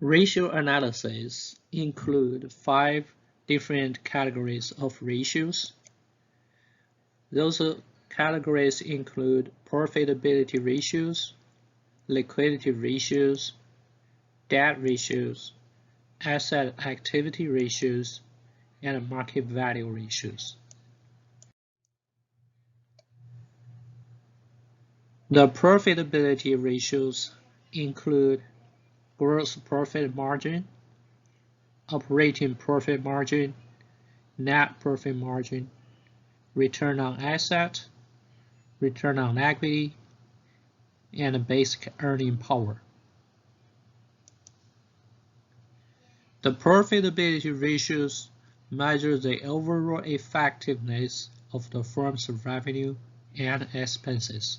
Ratio analysis include 5 different categories of ratios. Those categories include profitability ratios, liquidity ratios, debt ratios, asset activity ratios, and market value ratios. The profitability ratios include gross profit margin, operating profit margin, net profit margin, return on asset, return on equity, and basic earning power. The profitability ratios measure the overall effectiveness of the firm's revenue and expenses.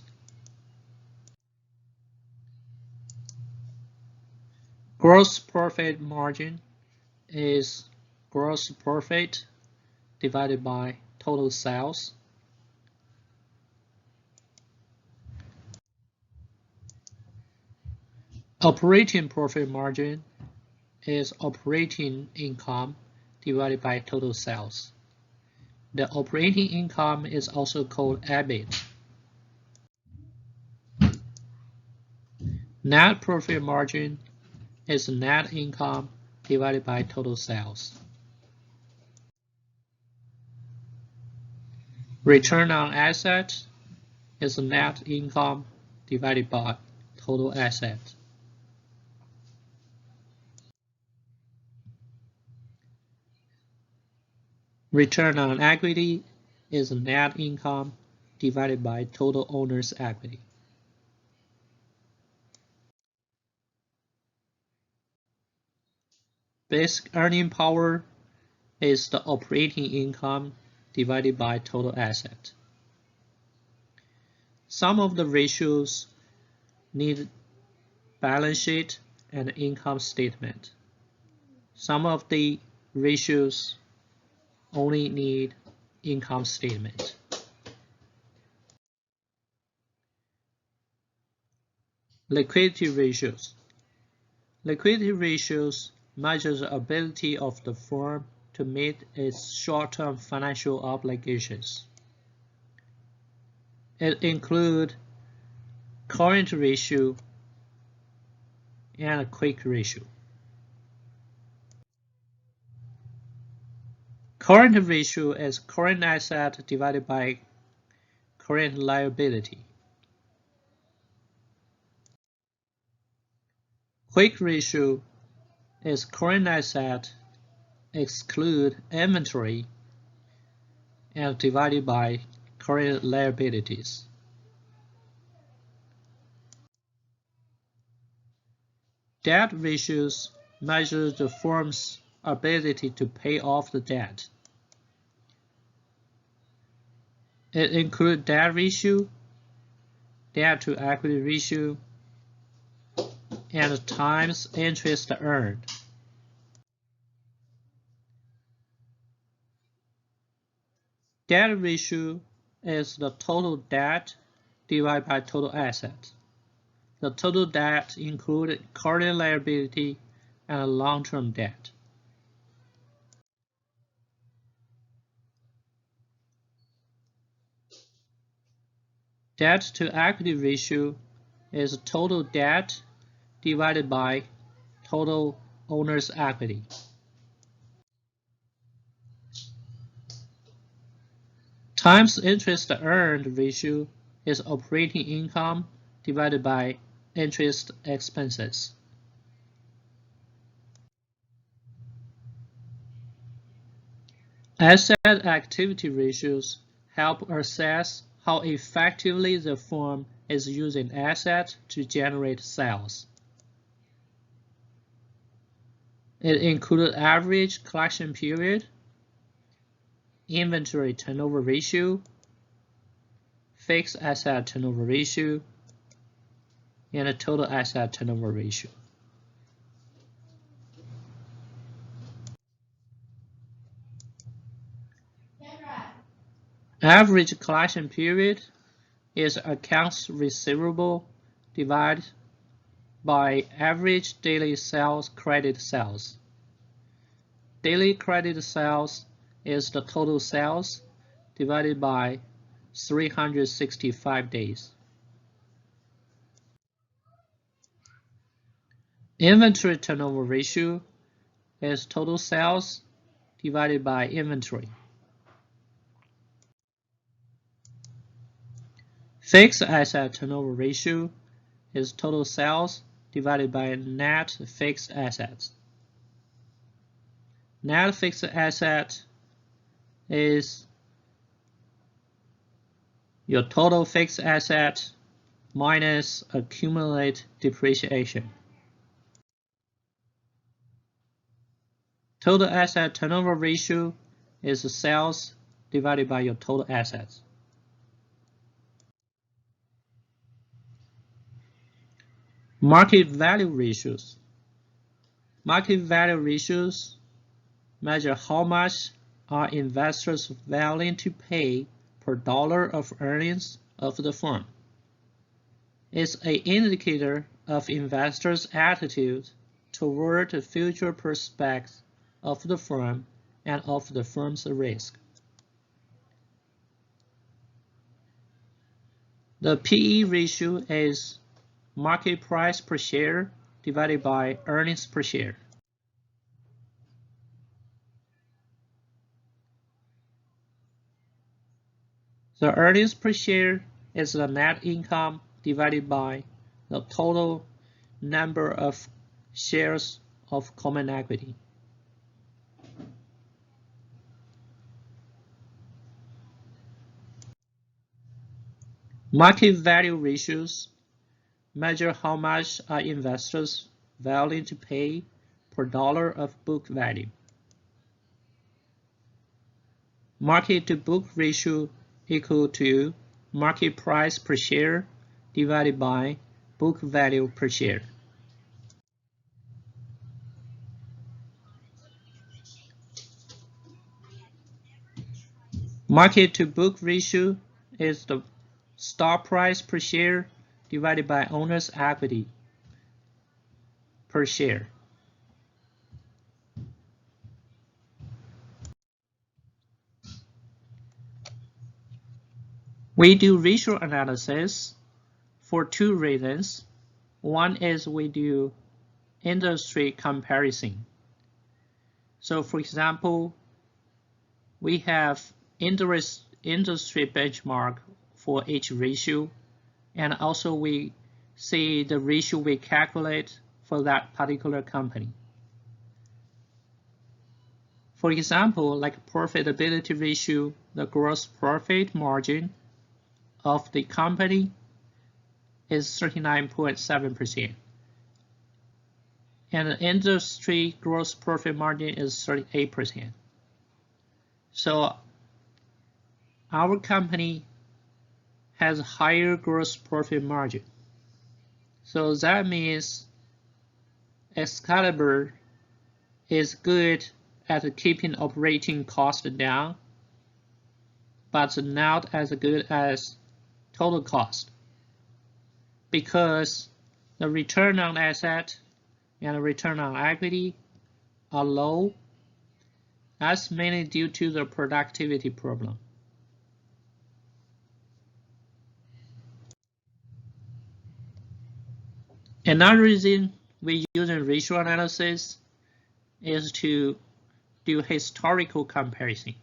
Gross profit margin is gross profit divided by total sales. Operating profit margin is operating income divided by total sales. The operating income is also called EBIT. Net profit margin is net income divided by total sales. Return on asset is net income divided by total assets. Return on equity is net income divided by total owner's equity. Basic earning power is the operating income divided by total asset. Some of the ratios need balance sheet and income statement. Some of the ratios only need income statement. Liquidity ratios. Liquidity ratios measure the ability of the firm to meet its short-term financial obligations. It includes current ratio and quick ratio. Current ratio is current asset divided by current liability. Quick ratio is current asset exclude inventory and divided by current liabilities. Debt ratios measure the firm's ability to pay off the debt. It includes debt ratio, debt to equity ratio, and times interest earned. Debt ratio is the total debt divided by total assets. The total debt includes current liability and long-term debt. Debt to equity ratio is total debt divided by total owner's equity. Times interest earned ratio is operating income divided by interest expenses. Asset activity ratios help assess how effectively the firm is using assets to generate sales. It includes average collection period, inventory turnover ratio, fixed asset turnover ratio, and a total asset turnover ratio. Average collection period is accounts receivable divided by average daily sales credit sales. Daily credit sales is the total sales divided by 365 days. Inventory turnover ratio is total sales divided by inventory. Fixed asset turnover ratio is total sales divided by net fixed assets. Net fixed asset is your total fixed asset minus accumulated depreciation. Total asset turnover ratio is sales divided by your total assets. Market value ratios. Market value ratios measure how much are investors willing to pay per dollar of earnings of the firm. It's an indicator of investors' attitude toward the future prospects of the firm and of the firm's risk. The PE ratio is market price per share divided by earnings per share. The earnings per share is the net income divided by the total number of shares of common equity. Market value ratios measure how much are investors willing to pay per dollar of book value. Market to book ratio equal to market price per share divided by book value per share. Market to book ratio is the stock price per share divided by owner's equity per share. We do ratio analysis for two reasons. One is we do industry comparison. So for example, we have industry benchmark for each ratio, and also we see the ratio we calculate for that particular company. For example, like profitability ratio, the gross profit margin of the company is 39.7%, and the industry gross profit margin is 38%. So our company has a higher gross profit margin. So that means Excalibur is good at keeping operating costs down, but not as good as total cost, because the return on asset and return on equity are low. That's mainly due to the productivity problem. Another reason we use ratio analysis is to do historical comparison.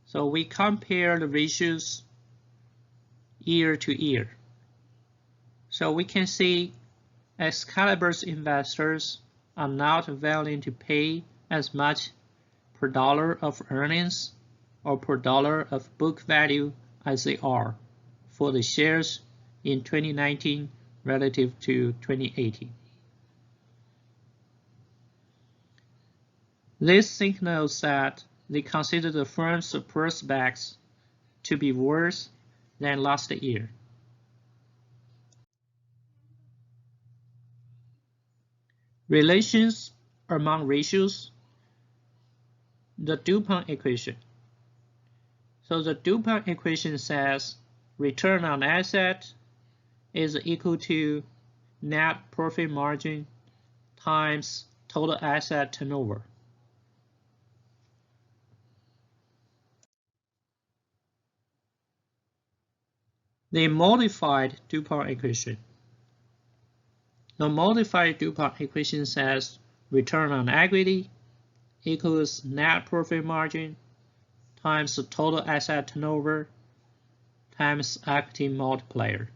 So we compare the ratios year to year. So we can see Excalibur's investors are not willing to pay as much per dollar of earnings or per dollar of book value as they are for the shares in 2019 relative to 2018. This signals that they consider the firm's prospects to be worse than last year. Relations among ratios, the DuPont equation. So the DuPont equation says return on asset is equal to net profit margin times total asset turnover. The modified DuPont equation. The modified DuPont equation says return on equity equals net profit margin times the total asset turnover times equity multiplier.